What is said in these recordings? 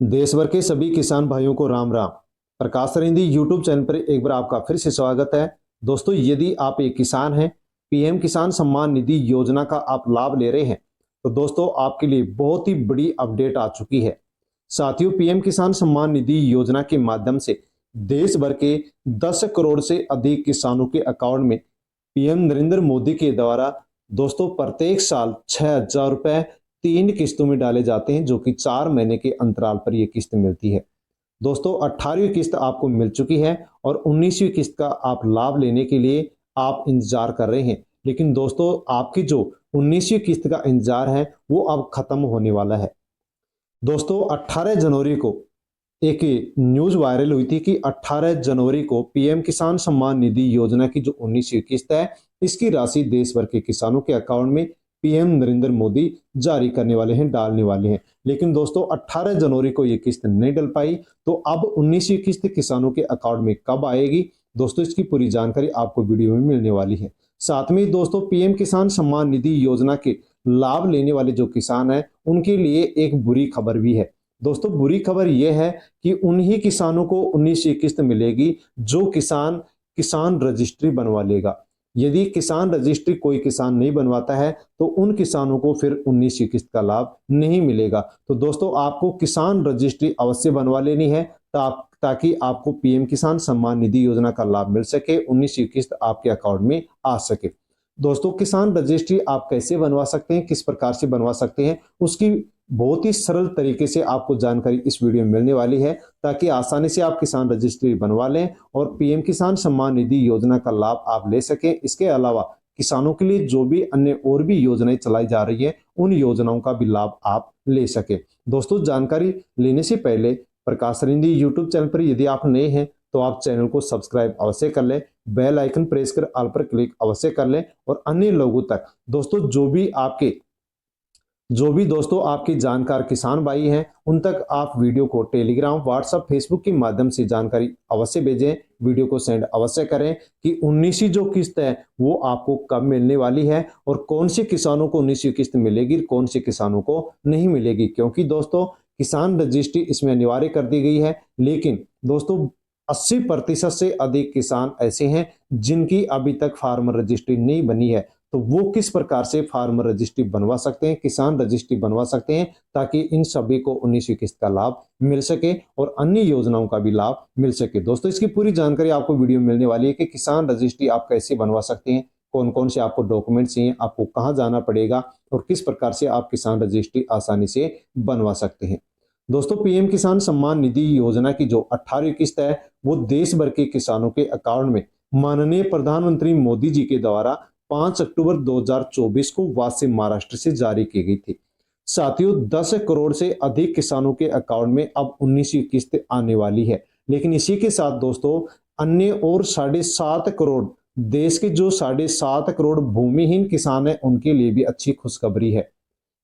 देश भर के सभी किसान भाइयों को राम राम। प्रकाश सरिंदी यूट्यूब चैनल पर एक बार आपका फिर से स्वागत है। दोस्तों, यदि आप एक किसान हैं, पीएम किसान सम्मान निधि योजना का आप लाभ ले रहे हैं, तो दोस्तों आपके लिए बहुत ही बड़ी अपडेट आ चुकी है। साथियों, पीएम किसान सम्मान निधि योजना के माध्यम से देश भर के 10 करोड़ से अधिक किसानों के अकाउंट में पीएम नरेंद्र मोदी के द्वारा दोस्तों प्रत्येक साल 6,000 रुपए 3 किस्तों में डाले जाते हैं, जो कि 4 महीने के अंतराल पर यह किस्त मिलती है। दोस्तों, 18वीं किस्त आपको मिल चुकी है और 19वीं किस्त का आप लाभ लेने के लिए आप इंतजार कर रहे हैं। लेकिन दोस्तों, आपकी जो 19वीं किस्त का इंतजार है वो अब खत्म होने वाला है। दोस्तों, 18 जनवरी को एक न्यूज वायरल हुई थी कि 18 जनवरी को पीएम किसान सम्मान निधि योजना की जो 19वीं किस्त है, इसकी राशि देश भर के किसानों के अकाउंट में पीएम नरेंद्र मोदी जारी करने वाले हैं, डालने वाले हैं। लेकिन दोस्तों, 18 जनवरी को ये किस्त नहीं डल पाई, तो अब 19वीं किस्त किसानों के अकाउंट में कब आएगी दोस्तों, इसकी पूरी जानकारी आपको वीडियो में मिलने वाली है। साथ में दोस्तों, पीएम किसान सम्मान निधि योजना के लाभ लेने वाले जो किसान हैं, उनके लिए एक बुरी खबर भी है। दोस्तों, बुरी खबर यह है कि उन्हीं किसानों को 19वीं किस्त मिलेगी जो किसान किसान रजिस्ट्री बनवा लेगा। यदि किसान रजिस्ट्री कोई किसान नहीं बनवाता है, तो उन किसानों को फिर 19वीं किस्त का लाभ नहीं मिलेगा। तो दोस्तों, आपको किसान रजिस्ट्री अवश्य बनवा लेनी है ताकि आपको पीएम किसान सम्मान निधि योजना का लाभ मिल सके, 19वीं किस्त आपके अकाउंट में आ सके। दोस्तों, किसान रजिस्ट्री आप कैसे बनवा सकते हैं, किस प्रकार से बनवा सकते हैं, उसकी बहुत ही सरल तरीके से आपको जानकारी इस वीडियो में मिलने वाली है, ताकि आसानी से आप किसान रजिस्ट्री बनवा लें और पीएम किसान सम्मान निधि योजना का लाभ आप ले सकें। इसके अलावा किसानों के लिए जो भी अन्य और भी योजनाएं चलाई जा रही है, उन योजनाओं का भी लाभ आप ले सकें। दोस्तों, जानकारी लेने से पहले प्रकाश सरिंदी यूट्यूब चैनल पर यदि आप नए हैं, तो आप चैनल को सब्सक्राइब अवश्य कर लें, बेल आइकन प्रेस कर ऑल पर क्लिक अवश्य कर लें और अन्य लोगों तक दोस्तों जो भी दोस्तों आपके जानकार किसान भाई हैं, उन तक आप वीडियो को टेलीग्राम, व्हाट्सएप, फेसबुक के माध्यम से जानकारी अवश्य भेजें। वीडियो को सेंड अवश्य करें कि 19वीं जो किस्त है वो आपको कब मिलने वाली है और कौन से किसानों को 19वीं किस्त मिलेगी, कौन से किसानों को नहीं मिलेगी। क्योंकि दोस्तों, किसान रजिस्ट्री इसमें अनिवार्य कर दी गई है, लेकिन दोस्तों 80% से अधिक किसान ऐसे हैं जिनकी अभी तक फार्मर रजिस्ट्री नहीं बनी है। तो वो किस प्रकार से फार्मर रजिस्ट्री बनवा सकते हैं, किसान रजिस्ट्री बनवा सकते हैं, ताकि इन सभी को 19वीं किस्त का लाभ मिल सके और अन्य योजनाओं का भी लाभ मिल सके। दोस्तों, इसकी पूरी जानकारी आपको वीडियो में मिलने वाली है कि किसान रजिस्ट्री आप कैसे बनवा सकते हैं, कौन कौन से आपको डॉक्यूमेंट चाहिए, आपको कहाँ जाना पड़ेगा और किस प्रकार से आप किसान रजिस्ट्री आसानी से बनवा सकते हैं। दोस्तों, पीएम किसान सम्मान निधि योजना की जो 18वीं किस्त है, वो देश भर के किसानों के अकाउंट में माननीय प्रधानमंत्री मोदी जी के द्वारा 5 अक्टूबर 2024 को वासी महाराष्ट्र से जारी की गई थी। साथियों, 10 करोड़ से अधिक किसानों के अकाउंट में अब 19वीं किस्त आने वाली है। लेकिन इसी के साथ दोस्तों, अन्य और 7.5 करोड़ देश के जो 7.5 करोड़ भूमिहीन किसान है, उनके लिए भी अच्छी खुशखबरी है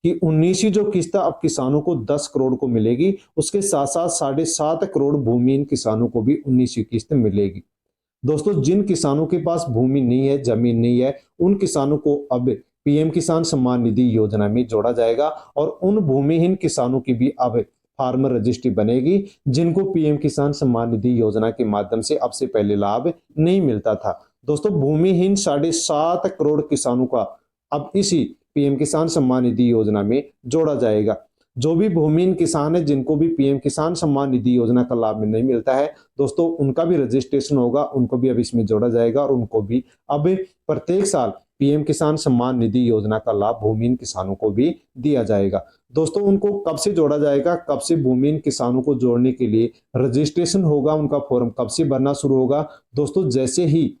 कि 19वीं जो किस्त अब किसानों को 10 करोड़ को मिलेगी, उसके साथ साथ 7.5 करोड़ भूमिहीन किसानों को भी 19वीं किस्त मिलेगी। दोस्तों, जिन किसानों के पास भूमि नहीं है, जमीन नहीं है, उन किसानों को अब पीएम किसान सम्मान निधि योजना में जोड़ा जाएगा और उन भूमिहीन किसानों की भी अब फार्मर रजिस्ट्री बनेगी, जिनको पीएम किसान सम्मान निधि योजना के माध्यम से अब से पहले लाभ नहीं मिलता था। दोस्तों, भूमिहीन 7.5 करोड़ किसानों का अब इसी पीएम किसान सम्मान निधि योजना में जोड़ा जाएगा। जो भी भूमिहीन किसान है, जिनको भी पीएम किसान सम्मान निधि योजना का लाभ नहीं मिलता है, दोस्तों उनका भी रजिस्ट्रेशन होगा, उनको भी अब इसमें जोड़ा जाएगा और उनको भी अब प्रत्येक साल पीएम किसान सम्मान निधि योजना का लाभ भूमिहीन किसानों को भी दिया जाएगा। दोस्तों, उनको कब से जोड़ा जाएगा, कब से भूमिहीन किसानों को जोड़ने के लिए रजिस्ट्रेशन होगा, उनका फॉर्म कब से भरना शुरू होगा। दोस्तों, जैसे ही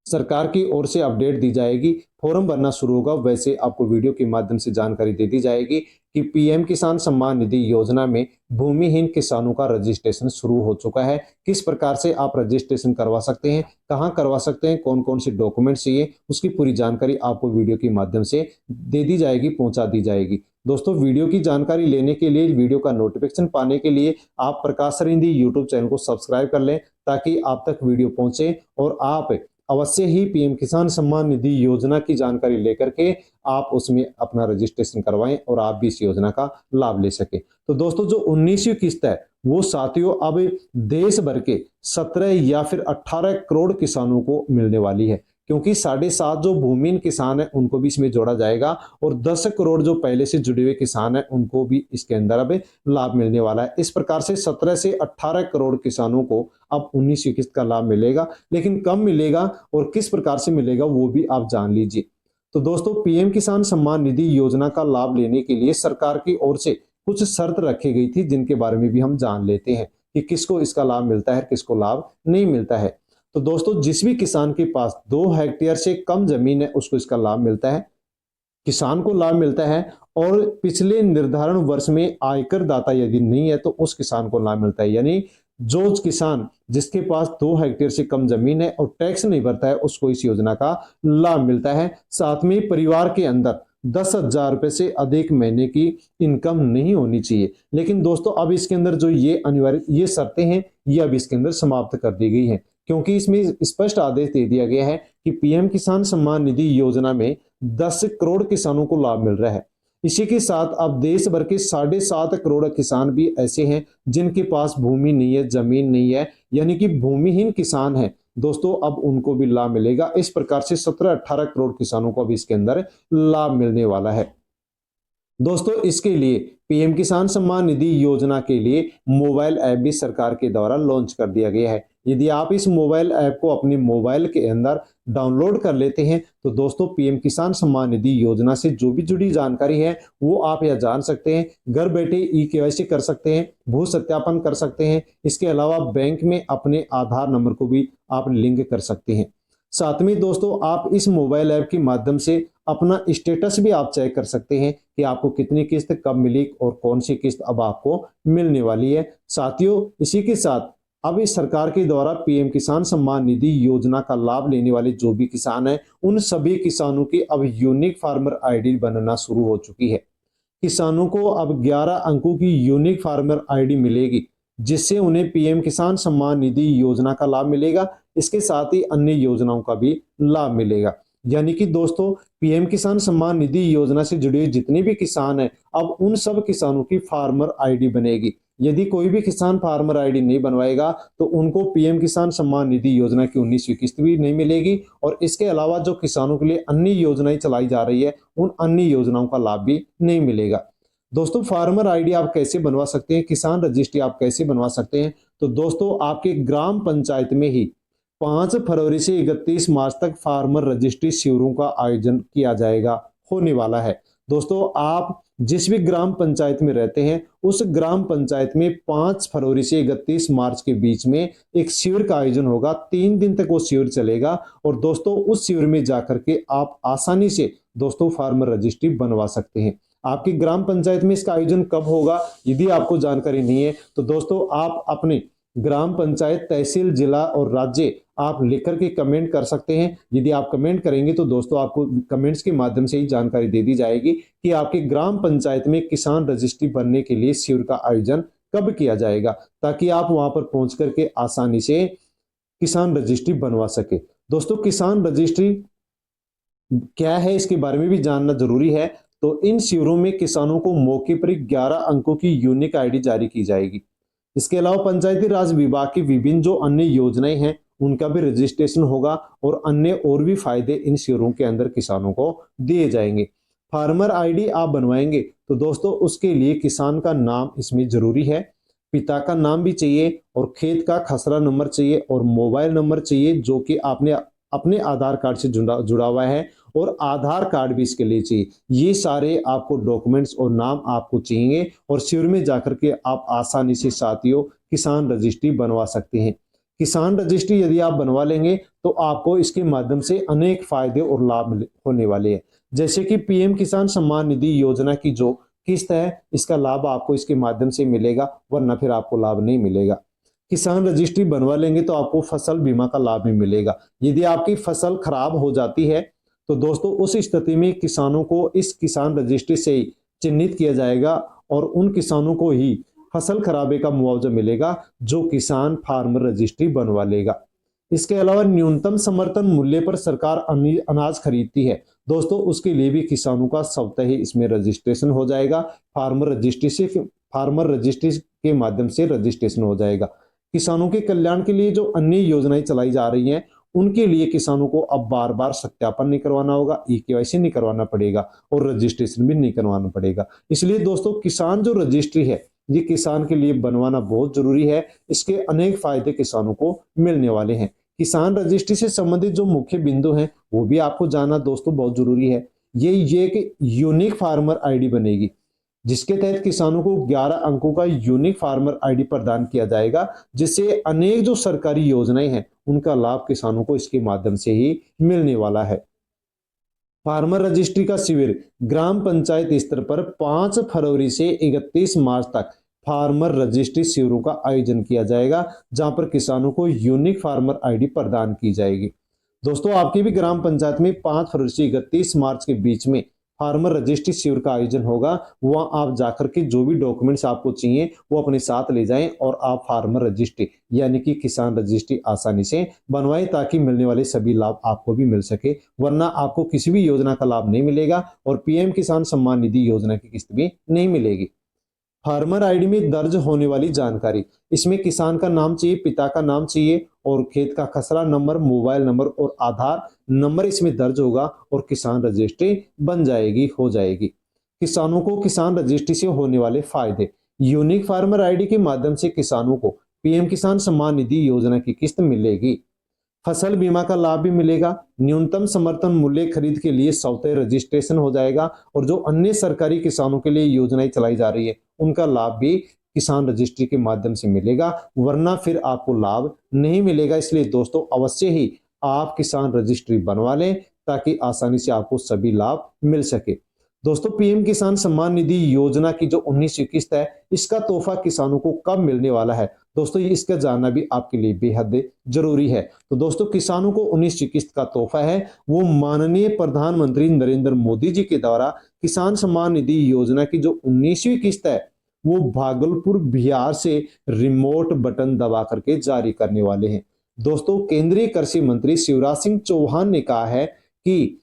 सरकार की ओर से अपडेट दी जाएगी, फॉर्म भरना शुरू होगा, वैसे आपको वीडियो के माध्यम से जानकारी दे दी जाएगी कि पीएम किसान सम्मान निधि योजना में भूमिहीन किसानों का रजिस्ट्रेशन शुरू हो चुका है। किस प्रकार से आप रजिस्ट्रेशन करवा सकते हैं, कहां करवा सकते हैं, कौन कौन से डॉक्यूमेंट चाहिए, उसकी पूरी जानकारी आपको वीडियो के माध्यम से दे दी जाएगी, पहुंचा दी जाएगी। दोस्तों, वीडियो की जानकारी लेने के लिए, वीडियो का नोटिफिकेशन पाने के लिए आप प्रकाश सरिंदी यूट्यूब चैनल को सब्सक्राइब कर लें, ताकि आप तक वीडियो पहुंचे और आप अवश्य ही पीएम किसान सम्मान निधि योजना की जानकारी लेकर के आप उसमें अपना रजिस्ट्रेशन करवाएं और आप भी इस योजना का लाभ ले सके। तो दोस्तों जो 19वीं किस्त है वो साथियों अब देश भर के 17 या फिर 18 करोड़ किसानों को मिलने वाली है, क्योंकि 7.5 जो भूमिहीन किसान है उनको भी इसमें जोड़ा जाएगा और 10 करोड़ जो पहले से जुड़े हुए किसान है उनको भी इसके अंदर अब लाभ मिलने वाला है। इस प्रकार से 17 से 18 करोड़ किसानों को अब 19वीं किस्त का लाभ मिलेगा, लेकिन कब मिलेगा और किस प्रकार से मिलेगा वो भी आप जान लीजिए। तो दोस्तों पीएम किसान सम्मान निधि योजना का लाभ लेने के लिए सरकार की ओर से कुछ शर्त रखी गई थी, जिनके बारे में भी हम जान लेते हैं कि किसको इसका लाभ मिलता है, किसको लाभ नहीं मिलता है। तो दोस्तों जिस भी किसान के पास 2 हेक्टेयर से कम जमीन है उसको इसका लाभ मिलता है, किसान को लाभ मिलता है। और पिछले निर्धारण वर्ष में आयकर दाता यदि नहीं है तो उस किसान को लाभ मिलता है, यानी जो किसान जिसके पास 2 हेक्टेयर से कम जमीन है और टैक्स नहीं भरता है उसको इस योजना का लाभ मिलता है। साथ में परिवार के अंदर 10,000 रुपए से अधिक महीने की इनकम नहीं होनी चाहिए। लेकिन दोस्तों अब इसके अंदर जो ये अनिवार्य ये शर्तें हैं ये अब इसके अंदर समाप्त कर दी गई हैं, क्योंकि इसमें स्पष्ट आदेश दे दिया गया है कि पीएम किसान सम्मान निधि योजना में 10 करोड़ किसानों को लाभ मिल रहा है। इसी के साथ अब देश भर के 7.5 करोड़ किसान भी ऐसे हैं जिनके पास भूमि नहीं है, जमीन नहीं है, यानी कि भूमिहीन किसान है दोस्तों, अब उनको भी लाभ मिलेगा। इस प्रकार से 17-18 करोड़ किसानों को अब इसके अंदर लाभ मिलने वाला है। दोस्तों इसके लिए पीएम किसान सम्मान निधि योजना के लिए मोबाइल ऐप भी सरकार के द्वारा लॉन्च कर दिया गया है। यदि आप इस मोबाइल ऐप को अपने मोबाइल के अंदर डाउनलोड कर लेते हैं तो दोस्तों पीएम किसान सम्मान निधि योजना से जो भी जुड़ी जानकारी है वो आप यह जान सकते हैं। घर बैठे ई-केवाईसी कर सकते हैं, भू सत्यापन कर सकते हैं। इसके अलावा बैंक में अपने आधार नंबर को भी आप लिंक कर सकते हैं। साथ में दोस्तों आप इस मोबाइल ऐप के माध्यम से अपना स्टेटस भी आप चेक कर सकते हैं कि आपको कितनी किस्त कब मिली और कौन सी किस्त अब आपको मिलने वाली है। साथियों इसी के साथ अब इस सरकार के द्वारा पीएम किसान सम्मान निधि योजना का लाभ लेने वाले जो भी किसान हैं उन सभी किसानों की अब यूनिक फार्मर आईडी बनना शुरू हो चुकी है। किसानों को अब 11 अंकों की यूनिक फार्मर आईडी मिलेगी, जिससे उन्हें पीएम किसान सम्मान निधि योजना का लाभ मिलेगा। इसके साथ ही अन्य योजनाओं का भी लाभ मिलेगा। यानी कि दोस्तों पीएम किसान सम्मान निधि योजना से जुड़े हुए जितने भी किसान हैं अब उन सब किसानों की फार्मर आईडी बनेगी। यदि कोई भी किसान फार्मर आईडी नहीं बनवाएगा तो उनको पीएम किसान सम्मान निधि योजना की 19वीं किस्त भी नहीं मिलेगी और इसके अलावा जो किसानों के लिए अन्य योजनाएं चलाई जा रही है उन अन्य योजनाओं का लाभ भी नहीं मिलेगा। दोस्तों फार्मर आईडी आप कैसे बनवा सकते हैं, किसान रजिस्ट्री आप कैसे बनवा सकते हैं, तो दोस्तों आपके ग्राम पंचायत में ही 5 फरवरी से 31 मार्च तक फार्मर रजिस्ट्री शिविरों का आयोजन किया जाएगा होने वाला है। दोस्तों आप जिस भी ग्राम पंचायत में रहते हैं उस ग्राम पंचायत में 5 फरवरी से 31 मार्च के बीच में एक शिविर का आयोजन होगा। 3 दिन तक वो शिविर चलेगा और दोस्तों उस शिविर में जाकर के आप आसानी से दोस्तों फार्मर रजिस्ट्री बनवा सकते हैं। आपकी ग्राम पंचायत में इसका आयोजन कब होगा यदि आपको जानकारी नहीं है तो दोस्तों आप अपने ग्राम पंचायत, तहसील, जिला और राज्य आप लिख करके कमेंट कर सकते हैं। यदि आप कमेंट करेंगे तो दोस्तों आपको कमेंट्स के माध्यम से ही जानकारी दे दी जाएगी कि आपके ग्राम पंचायत में किसान रजिस्ट्री बनने के लिए शिविर का आयोजन कब किया जाएगा, ताकि आप वहां पर पहुंच करके आसानी से किसान रजिस्ट्री बनवा सके। दोस्तों किसान रजिस्ट्री क्या है इसके बारे में भी जानना जरूरी है। तो इन शिविरों में किसानों को मौके पर 11 अंकों की यूनिक आईडी जारी की जाएगी। इसके अलावा पंचायती राज विभाग की विभिन्न जो अन्य योजनाएं हैं उनका भी रजिस्ट्रेशन होगा और अन्य और भी फायदे इन शिविरों के अंदर किसानों को दिए जाएंगे। फार्मर आईडी आप बनवाएंगे तो दोस्तों उसके लिए किसान का नाम इसमें जरूरी है, पिता का नाम भी चाहिए और खेत का खसरा नंबर चाहिए और मोबाइल नंबर चाहिए जो कि आपने अपने आधार कार्ड से जुड़ा हुआ है और आधार कार्ड भी इसके लिए चाहिए। ये सारे आपको डॉक्यूमेंट्स और नाम आपको चाहिए और शिविर में जाकर के आप आसानी से साथियों किसान रजिस्ट्री बनवा सकते हैं। किसान रजिस्ट्री यदि आप बनवा लेंगे तो आपको इसके माध्यम से अनेक फायदे और लाभ होने वाले हैं, जैसे कि पीएम किसान सम्मान निधि योजना की जो किस्त है इसका लाभ आपको इसके माध्यम से मिलेगा, वरना फिर आपको लाभ नहीं मिलेगा। किसान रजिस्ट्री बनवा लेंगे तो आपको फसल बीमा का लाभ भी मिलेगा। यदि आपकी फसल खराब हो जाती है तो दोस्तों उस स्थिति में किसानों को इस किसान रजिस्ट्री से ही चिन्हित किया जाएगा और उन किसानों को ही फसल खराबे का मुआवजा मिलेगा जो किसान फार्मर रजिस्ट्री बनवा लेगा। इसके अलावा न्यूनतम समर्थन मूल्य पर सरकार अनाज खरीदती है दोस्तों, उसके लिए भी किसानों का स्वतः ही इसमें रजिस्ट्रेशन हो जाएगा। फार्मर रजिस्ट्री के माध्यम से रजिस्ट्रेशन हो जाएगा। किसानों के कल्याण के लिए जो अन्य योजनाएं चलाई जा रही हैं उनके लिए किसानों को अब बार बार सत्यापन नहीं करवाना होगा, ई-केवाईसी नहीं करवाना पड़ेगा और रजिस्ट्रेशन भी नहीं करवाना पड़ेगा। इसलिए दोस्तों किसान जो रजिस्ट्री है ये किसान के लिए बनवाना बहुत जरूरी है। इसके अनेक फायदे किसानों को मिलने वाले हैं। किसान रजिस्ट्री से संबंधित जो मुख्य बिंदु हैं वो भी आपको जानना दोस्तों बहुत जरूरी है। ये कि यूनिक फार्मर आईडी बनेगी, जिसके तहत किसानों को 11 अंकों का यूनिक फार्मर आईडी प्रदान किया जाएगा, जिससे अनेक जो सरकारी योजनाएं हैं उनका लाभ किसानों को इसके माध्यम से ही मिलने वाला है। फार्मर रजिस्ट्री का शिविर ग्राम पंचायत स्तर पर 5 फरवरी से 31 मार्च तक फार्मर रजिस्ट्री शिविरों का आयोजन किया जाएगा, जहां पर किसानों को यूनिक फार्मर आईडी प्रदान की जाएगी। दोस्तों आपकी भी ग्राम पंचायत में 5 फरवरी से 31 मार्च के बीच में फार्मर रजिस्ट्री शिविर का आयोजन होगा। वहां आप जाकर के जो भी डॉक्यूमेंट्स आपको चाहिए वो अपने साथ ले जाएं और आप फार्मर रजिस्ट्री यानी कि किसान रजिस्ट्री आसानी से बनवाएं, ताकि मिलने वाले सभी लाभ आपको भी मिल सके, वरना आपको किसी भी योजना का लाभ नहीं मिलेगा और पीएम किसान सम्मान निधि योजना की किस्त भी नहीं मिलेगी। फार्मर आईडी में दर्ज होने वाली जानकारी, इसमें किसान का नाम चाहिए, पिता का नाम चाहिए और खेत का खसरा नंबर, मोबाइल नंबर और आधार नंबर इसमें दर्ज होगा और किसान रजिस्ट्री बन जाएगी, हो जाएगी। किसानों को किसान रजिस्ट्री से होने वाले फायदे, यूनिक फार्मर आईडी के माध्यम से किसानों को पीएम किसान सम्मान निधि योजना की किस्त मिलेगी। फसल बीमा का लाभ भी मिलेगा। न्यूनतम समर्थन मूल्य खरीद के लिए स्वतः रजिस्ट्रेशन हो जाएगा और जो अन्य सरकारी किसानों के लिए योजनाएं चलाई जा रही है उनका लाभ भी किसान रजिस्ट्री के माध्यम से मिलेगा, वरना फिर आपको लाभ नहीं मिलेगा। इसलिए दोस्तों अवश्य ही आप किसान रजिस्ट्री बनवा लें ताकि आसानी से आपको सभी लाभ मिल सके। दोस्तों पीएम किसान सम्मान निधि योजना की जो 19वीं किस्त है इसका तोहफा किसानों को कब मिलने वाला है दोस्तों, ये इसका जानना भी आपके लिए बेहद जरूरी है। तो दोस्तों किसानों को 19वीं किस्त का तोहफा है वो माननीय प्रधानमंत्री नरेंद्र मोदी जी के द्वारा किसान सम्मान निधि योजना की जो 19वीं किस्त है वो भागलपुर बिहार से रिमोट बटन दबा करके जारी करने वाले हैं। दोस्तों केंद्रीय कृषि मंत्री शिवराज सिंह चौहान ने कहा है कि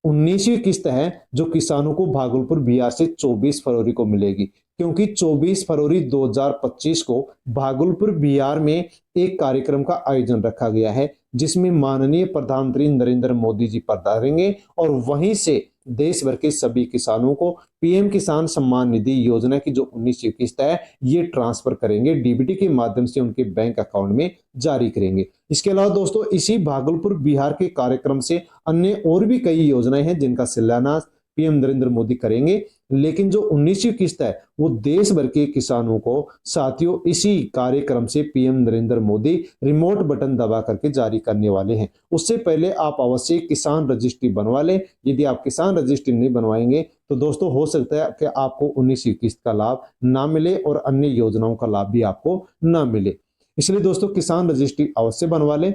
19वीं किस्त है जो किसानों को भागलपुर बिहार से 24 फरवरी को मिलेगी, क्योंकि 24 फरवरी 2025 को भागलपुर बिहार में एक कार्यक्रम का आयोजन रखा गया है जिसमें माननीय प्रधानमंत्री नरेंद्र मोदी जी पधारेंगे और वहीं से देश भर के सभी किसानों को पीएम किसान सम्मान निधि योजना की जो 19वीं किस्त है ये ट्रांसफर करेंगे, डीबीटी के माध्यम से उनके बैंक अकाउंट में जारी करेंगे। इसके अलावा दोस्तों इसी भागलपुर बिहार के कार्यक्रम से अन्य और भी कई योजनाएं हैं जिनका शिलान्यास पीएम नरेंद्र मोदी करेंगे, लेकिन जो 19वीं किस्त है वो देश भर के किसानों को साथियों इसी कार्यक्रम से PM Narendra Modi remote button दबा करके जारी करने वाले हैं। उससे पहले आप अवश्य किसान रजिस्ट्री बनवा लें। यदि आप किसान रजिस्ट्री नहीं बनवाएंगे तो दोस्तों हो सकता है कि आपको 19वीं किस्त का लाभ ना मिले और अन्य योजनाओं का लाभ भी आपको ना मिले। इसलिए दोस्तों किसान रजिस्ट्री अवश्य बनवा लें।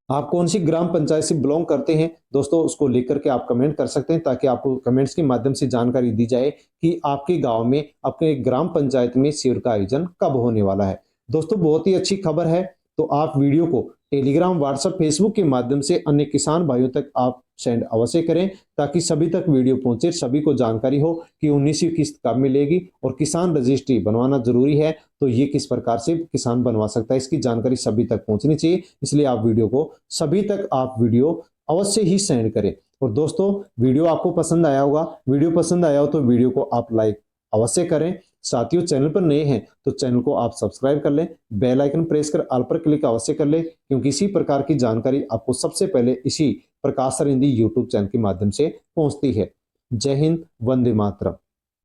आप कौन सी ग्राम पंचायत से बिलोंग करते हैं दोस्तों उसको लेकर के आप कमेंट कर सकते हैं, ताकि आपको कमेंट्स के माध्यम से जानकारी दी जाए कि आपके गांव में अपने ग्राम पंचायत में शिविर का आयोजन कब होने वाला है। दोस्तों बहुत ही अच्छी खबर है, तो आप वीडियो को टेलीग्राम, व्हाट्सएप, फेसबुक के माध्यम से अन्य किसान भाइयों तक आप सेंड अवश्य करें ताकि सभी तक वीडियो पहुंचे, सभी को जानकारी हो कि 19वीं किस्त कब मिलेगी और किसान रजिस्ट्री बनवाना जरूरी है तो ये किस प्रकार से किसान बनवा सकता है इसकी जानकारी सभी तक पहुंचनी चाहिए। इसलिए आप वीडियो को सभी तक आप वीडियो अवश्य ही सेंड करें। और दोस्तों वीडियो आपको पसंद आया होगा, वीडियो पसंद आया हो तो वीडियो को आप लाइक अवश्य करें। साथियों चैनल पर नए हैं तो चैनल को आप सब्सक्राइब कर लें, बेल आइकन प्रेस कर ऑल पर क्लिक अवश्य कर लें, क्योंकि इसी प्रकार की जानकारी आपको सबसे पहले इसी प्रकाश सर हिंदी यूट्यूब चैनल के माध्यम से पहुंचती है। जय हिंद, वंदे मातरम।